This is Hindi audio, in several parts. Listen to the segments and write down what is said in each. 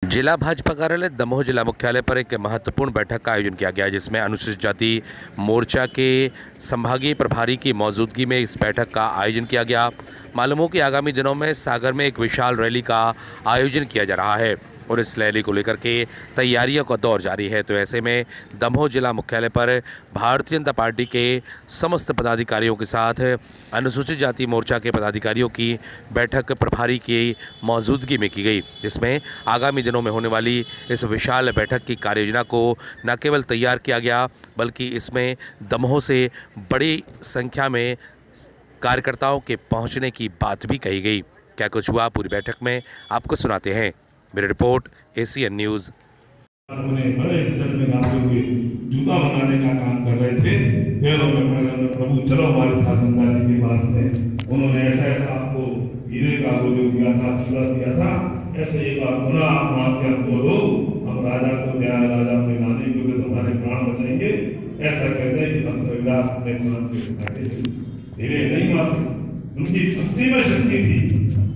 जिला भाजपा कार्यालय दमोह जिला मुख्यालय पर एक महत्वपूर्ण बैठक का आयोजन किया गया, जिसमें अनुसूचित जाति मोर्चा के संभागीय प्रभारी की मौजूदगी में इस बैठक का आयोजन किया गया। मालूम हो कि आगामी दिनों में सागर में एक विशाल रैली का आयोजन किया जा रहा है और इस रैली को लेकर के तैयारियों का दौर जारी है। तो ऐसे में दमोह जिला मुख्यालय पर भारतीय जनता पार्टी के समस्त पदाधिकारियों के साथ अनुसूचित जाति मोर्चा के पदाधिकारियों की बैठक प्रभारी की मौजूदगी में की गई, जिसमें आगामी दिनों में होने वाली इस विशाल बैठक की कार्ययोजना को न केवल तैयार किया गया, बल्कि इसमें दमोह से बड़ी संख्या में कार्यकर्ताओं के पहुंचने की बात भी कही गई। क्या कुछ हुआ पूरी बैठक में आपको सुनाते हैं। मेरी रिपोर्ट एसीएन न्यूज़। बड़े वजन में गाते हुए जूता बनाने का काम कर रहे थे। पैरों में पड़े प्रभु चलो हमारे साथ गंगा जी के पास में। उन्होंने ऐसा ऐसा आपको हीरे का वो जो दिया था, पूरा दिया था, ऐसे एक बार पुनः आप मांग के हमको दो, हम राजा को दयाल राजा अपने नानी को दे, तुम्हारे प्राण बचेंगे। ऐसा कहते हैं कि भक्त रविदास अपने स्नान से उठाते थे, हीरे नहीं मार सकते। उनकी भक्ति में शक्ति थी।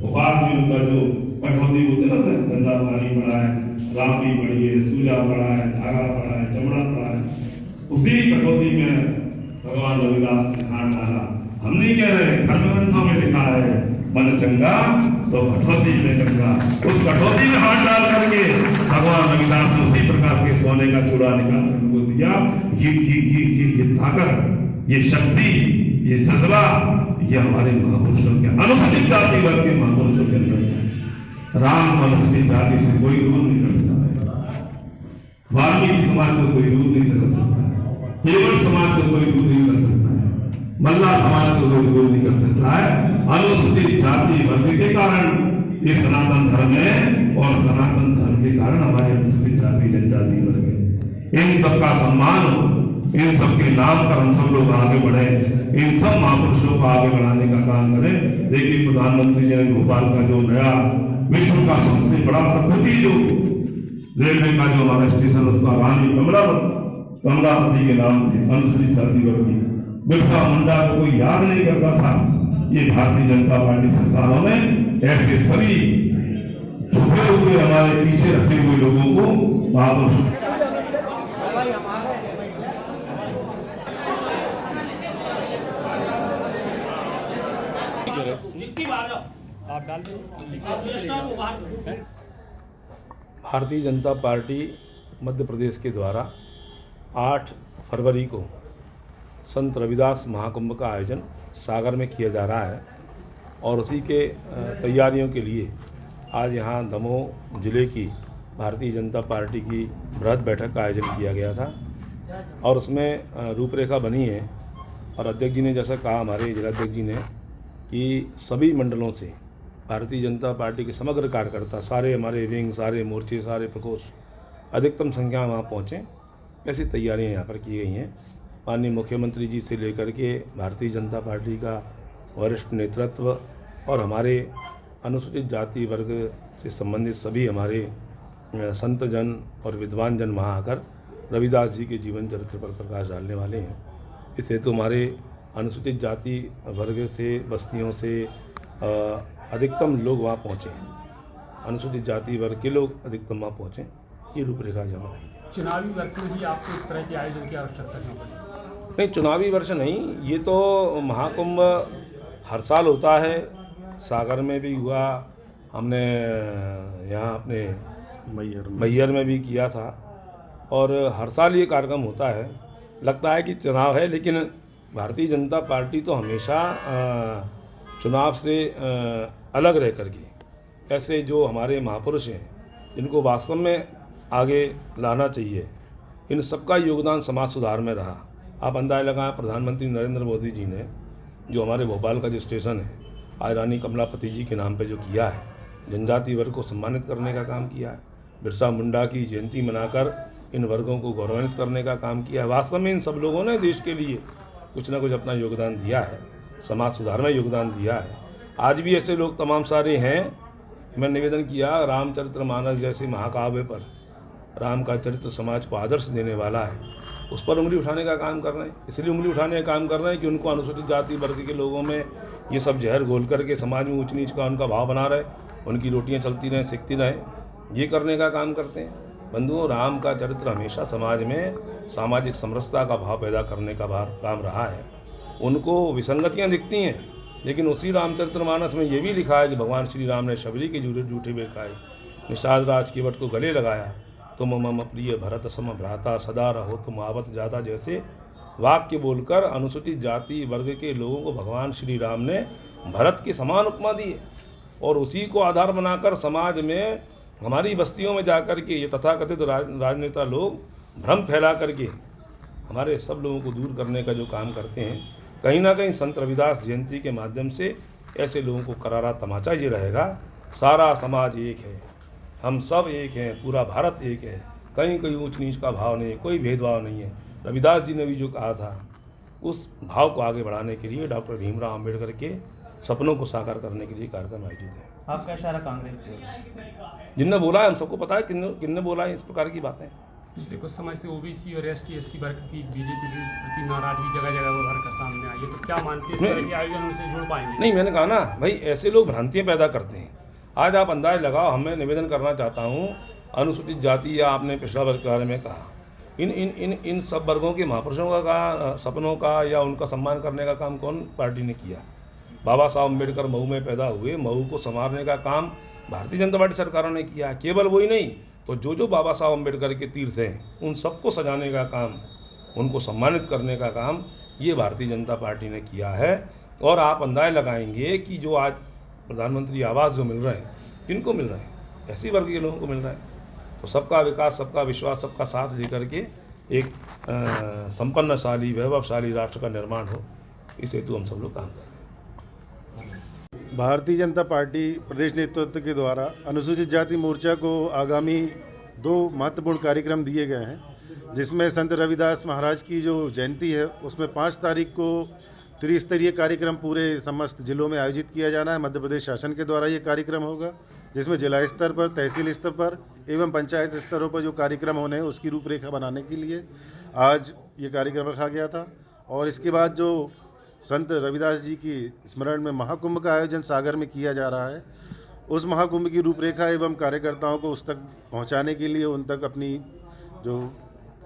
उपवास भी उनका जो कठौती होते ना, गंदा पानी पड़ा है, रामड़ी पड़ी है, सूजा पड़ा है, धागा पड़ा है, चमड़ा पड़ा है, उसी कठौती में भगवान रविदास ने हाथ डाला। हम नहीं कह रहे, धर्म ग्रंथों में लिखा है मन चंगा तो कठौती में गंगा। उस कठौती में हाथ डाल करके भगवान रविदास ने उसी प्रकार के सोने का चूड़ा निकाल कर उनको दिया। ये ताकत, ये शक्ति, ये जज्बा, ये हमारे महापुरुषों के, अनुसूचित जाति वर्ग के महापुरुषों के अंदर है। राम अनुसूचित जाति से कोई दूर नहीं कर सकता, वाल्मीकि समाज को कोई दूर नहीं कर सकता है, केवल समाज को कोई दूर नहीं कर सकता है, मल्ला समाज को कोई दूर नहीं कर सकता है। अनुसूचित जाति वर्ग के कारण ये सनातन धर्म है और सनातन धर्म के कारण हमारे अनुसूचित जाति जनजाति वर्ग है। इन सबका सम्मान हो, इन सबके नाम पर हम सब लोग आगे बढ़े, इन सब महापुरुषों को आगे बढ़ाने का काम करें। देखिए प्रधानमंत्री जी ने भोपाल का जो नया विश्व का सबसे बड़ा पद्धति जो रेलवे का जो हमारा स्टेशन, उसका रानी कमलापति के नाम से अनुसूचित जाति वर्ग की, बिरसा मुंडा को कोई याद नहीं करता था। ये भारतीय जनता पार्टी सरकारों में ऐसे सभी छुपे हुए हमारे पीछे रखे हुए लोगों को महापुरुषों भारतीय जनता पार्टी मध्य प्रदेश के द्वारा 8 फरवरी को संत रविदास महाकुंभ का आयोजन सागर में किया जा रहा है और उसी के तैयारियों के लिए आज यहाँ दमोह जिले की भारतीय जनता पार्टी की बृहद बैठक का आयोजन किया गया था और उसमें रूपरेखा बनी है। और अध्यक्ष जी ने जैसा कहा, हमारे जिलाध्यक्ष जी ने, कि सभी मंडलों से भारतीय जनता पार्टी के समग्र कार्यकर्ता, सारे हमारे विंग, सारे मोर्चे, सारे प्रकोष्ठ अधिकतम संख्या में वहाँ पहुँचें, ऐसी तैयारियाँ यहाँ पर की गई हैं। माननीय मुख्यमंत्री जी से लेकर के भारतीय जनता पार्टी का वरिष्ठ नेतृत्व और हमारे अनुसूचित जाति वर्ग से संबंधित सभी हमारे संत जन और विद्वान जन वहाँ आकर रविदास जी के जीवन चरित्र पर प्रकाश डालने वाले हैं। इस हेतु हमारे अनुसूचित जाति वर्ग से, बस्तियों से अधिकतम लोग वहाँ पहुँचे, अनुसूचित जाति वर्ग के लोग अधिकतम वहाँ पहुँचें, ये रूपरेखा जमा है। चुनावी वर्ष में भी आपको इस तरह के आयोजन की आवश्यकता क्यों पड़ी? नहीं, चुनावी वर्ष नहीं, ये तो महाकुंभ हर साल होता है। सागर में भी हुआ, हमने यहाँ अपने मैहर में भी किया था और हर साल ये कार्यक्रम होता है। लगता है कि चुनाव है, लेकिन भारतीय जनता पार्टी तो हमेशा चुनाव से अलग रह कर के ऐसे जो हमारे महापुरुष हैं, जिनको वास्तव में आगे लाना चाहिए, इन सबका योगदान समाज सुधार में रहा। आप अंदाज़ा लगाएं, प्रधानमंत्री नरेंद्र मोदी जी ने जो हमारे भोपाल का जो स्टेशन है आज रानी कमलापति जी के नाम पे जो किया है, जनजाति वर्ग को सम्मानित करने का काम किया है, बिरसा मुंडा की जयंती मनाकर इन वर्गों को गौरवान्वित करने का काम किया है। वास्तव में इन सब लोगों ने देश के लिए कुछ ना कुछ अपना योगदान दिया है, समाज सुधार में योगदान दिया है। आज भी ऐसे लोग तमाम सारे हैं। मैं निवेदन किया, रामचरितमानस जैसे महाकाव्य पर राम का चरित्र समाज को आदर्श देने वाला है, उस पर उंगली उठाने का काम कर रहे हैं। इसलिए उंगली उठाने का काम कर रहे हैं कि उनको अनुसूचित जाति वर्ग के लोगों में ये सब जहर घोल करके समाज में ऊंच नीच का उनका भाव बना रहे, उनकी रोटियां चलती रहें, सिकती रहें। ये करने का काम करते हैं। बंधुओं, राम का चरित्र हमेशा समाज में सामाजिक समरसता का भाव पैदा करने का काम रहा है। उनको विसंगतियाँ दिखती हैं, लेकिन उसी रामचरितमानस में ये भी लिखा है कि भगवान श्री राम ने शबरी के जूठे बेर खाए, निषाद राज की वट को गले लगाया, तुम मम प्रिय भरत सम भ्राता, सदा रहो तुम आवत जाता, जैसे वाक्य बोलकर अनुसूचित जाति वर्ग के लोगों को भगवान श्री राम ने भरत के समान उपमा दी है। और उसी को आधार बनाकर समाज में हमारी बस्तियों में जाकर के ये तथाकथित राजनेता लोग भ्रम फैला करके हमारे सब लोगों को दूर करने का जो काम करते हैं, कहीं ना कहीं संत रविदास जयंती के माध्यम से ऐसे लोगों को करारा तमाचा ये रहेगा, सारा समाज एक है, हम सब एक हैं, पूरा भारत एक है, कहीं कोई ऊंच नीच का भाव नहीं है, कोई भेदभाव नहीं है। रविदास जी ने भी जो कहा था, उस भाव को आगे बढ़ाने के लिए डॉक्टर भीमराव अम्बेडकर के सपनों को साकार करने के लिए कार्यक्रम आयोजित है। आपका इशारा कांग्रेस पे? जिनने बोला है हम सबको पता है, किन्ने बोला है इस प्रकार की बातें। पिछले कुछ समय से ओबीसी और ST/SC वर्ग की बीजेपी के प्रति नाराजगी जगह जगह वो भर कर सामने आई है, तो क्या मानते हैं इस तरह के आयोजन से जुड़ पाएंगे? नहीं, मैंने कहा ना भाई, ऐसे लोग भ्रांतियाँ पैदा करते हैं। आज आप अंदाज लगाओ, हमें निवेदन करना चाहता हूँ, अनुसूचित जाति या आपने पिछड़ा वर्ग के बारे में कहा, इन सब वर्गों के महापुरुषों का सपनों का या उनका सम्मान करने का काम कौन पार्टी ने किया? बाबा साहब अम्बेडकर मऊ में पैदा हुए, मऊ को संवारने का काम भारतीय जनता पार्टी सरकारों ने किया। केवल वही नहीं, तो जो बाबा साहब अम्बेडकर के तीर्थ हैं उन सबको सजाने का काम, उनको सम्मानित करने का काम ये भारतीय जनता पार्टी ने किया है। और आप अंदाज लगाएंगे कि जो आज प्रधानमंत्री आवास जो मिल रहे हैं, किनको मिल रहे हैं? ऐसी वर्ग के लोगों को मिल रहे हैं। तो सबका विकास, सबका विश्वास, सबका साथ लेकर के एक संपन्नशाली वैभवशाली राष्ट्र का निर्माण हो, इस हेतु हम सब लोग काम करें। भारतीय जनता पार्टी प्रदेश नेतृत्व के द्वारा अनुसूचित जाति मोर्चा को आगामी 2 महत्वपूर्ण कार्यक्रम दिए गए हैं, जिसमें संत रविदास महाराज की जो जयंती है उसमें 5 तारीख को त्रिस्तरीय कार्यक्रम पूरे समस्त जिलों में आयोजित किया जाना है। मध्य प्रदेश शासन के द्वारा ये कार्यक्रम होगा, जिसमें जिला स्तर पर, तहसील स्तर पर एवं पंचायत स्तरों पर जो कार्यक्रम होने हैं उसकी रूपरेखा बनाने के लिए आज ये कार्यक्रम रखा गया था। और इसके बाद जो संत रविदास जी की स्मरण में महाकुंभ का आयोजन सागर में किया जा रहा है, उस महाकुंभ की रूपरेखा एवं कार्यकर्ताओं को उस तक पहुंचाने के लिए उन तक अपनी जो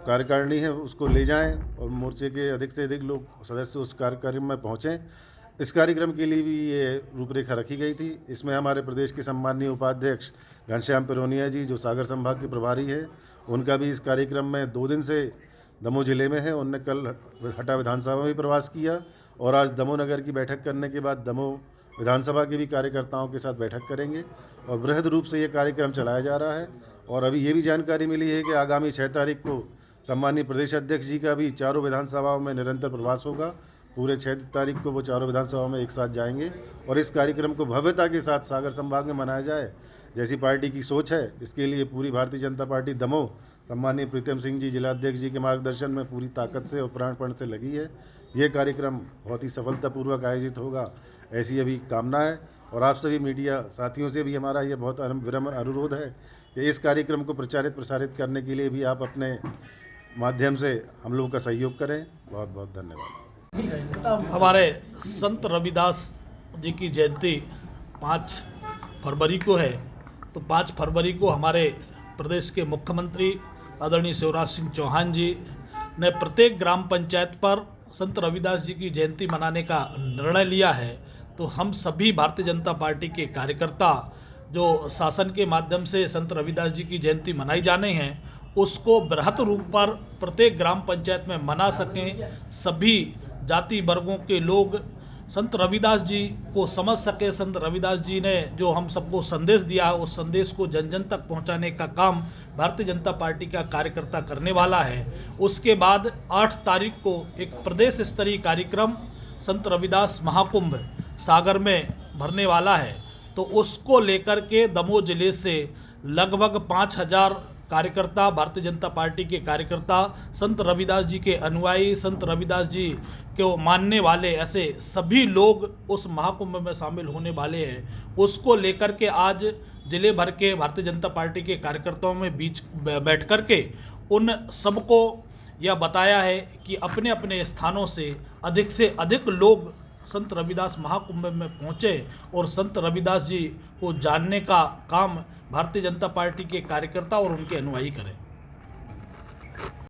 कार्यकारिणी है उसको ले जाएं और मोर्चे के अधिक से अधिक लोग सदस्य उस कार्यक्रम में पहुंचें। इस कार्यक्रम के लिए भी ये रूपरेखा रखी गई थी। इसमें हमारे प्रदेश के सम्माननीय उपाध्यक्ष घनश्याम पिरोनिया जी, जो सागर संभाग के प्रभारी हैं, उनका भी इस कार्यक्रम में 2 दिन से दमोह जिले में है। उनने कल हटा विधानसभा में भी प्रवास किया और आज दमोह नगर की बैठक करने के बाद दमोह विधानसभा के भी कार्यकर्ताओं के साथ बैठक करेंगे और बृहद रूप से ये कार्यक्रम चलाया जा रहा है। और अभी ये भी जानकारी मिली है कि आगामी 6 तारीख को सम्माननीय प्रदेश अध्यक्ष जी का भी चारों विधानसभाओं में निरंतर प्रवास होगा। पूरे 6 तारीख को वो चारों विधानसभाओं में एक साथ जाएंगे और इस कार्यक्रम को भव्यता के साथ सागर संभाग में मनाया जाए, जैसी पार्टी की सोच है। इसके लिए पूरी भारतीय जनता पार्टी दमोह सम्माननीय प्रीतम सिंह जी जिलाध्यक्ष जी के मार्गदर्शन में पूरी ताकत से और प्राणपण से लगी है। ये कार्यक्रम बहुत ही सफलतापूर्वक आयोजित होगा, ऐसी अभी कामना है। और आप सभी मीडिया साथियों से भी हमारा ये बहुत विनम्र अनुरोध है कि इस कार्यक्रम को प्रचारित प्रसारित करने के लिए भी आप अपने माध्यम से हम लोगों का सहयोग करें। बहुत बहुत धन्यवाद। हमारे संत रविदास जी की जयंती 5 फरवरी को है, तो 5 फरवरी को हमारे प्रदेश के मुख्यमंत्री आदरणीय शिवराज सिंह चौहान जी ने प्रत्येक ग्राम पंचायत पर संत रविदास जी की जयंती मनाने का निर्णय लिया है। तो हम सभी भारतीय जनता पार्टी के कार्यकर्ता जो शासन के माध्यम से संत रविदास जी की जयंती मनाई जाने हैं, उसको बृहत रूप पर प्रत्येक ग्राम पंचायत में मना सकें, सभी जाति वर्गों के लोग संत रविदास जी को समझ सके। संत रविदास जी ने जो हम सबको संदेश दिया है, उस संदेश को जन जन तक पहुंचाने का काम भारतीय जनता पार्टी का कार्यकर्ता करने वाला है। उसके बाद 8 तारीख को एक प्रदेश स्तरीय कार्यक्रम संत रविदास महाकुंभ सागर में भरने वाला है। तो उसको लेकर के दमोह जिले से लगभग 5000 कार्यकर्ता, भारतीय जनता पार्टी के कार्यकर्ता, संत रविदास जी के अनुयायी, संत रविदास जी को मानने वाले, ऐसे सभी लोग उस महाकुंभ में शामिल होने वाले हैं। उसको लेकर के आज जिले भर के भारतीय जनता पार्टी के कार्यकर्ताओं में बीच बैठ कर के उन सबको यह बताया है कि अपने अपने स्थानों से अधिक लोग संत रविदास महाकुंभ में पहुँचे और संत रविदास जी को जानने का काम भारतीय जनता पार्टी के कार्यकर्ता और उनके अनुयायी करें।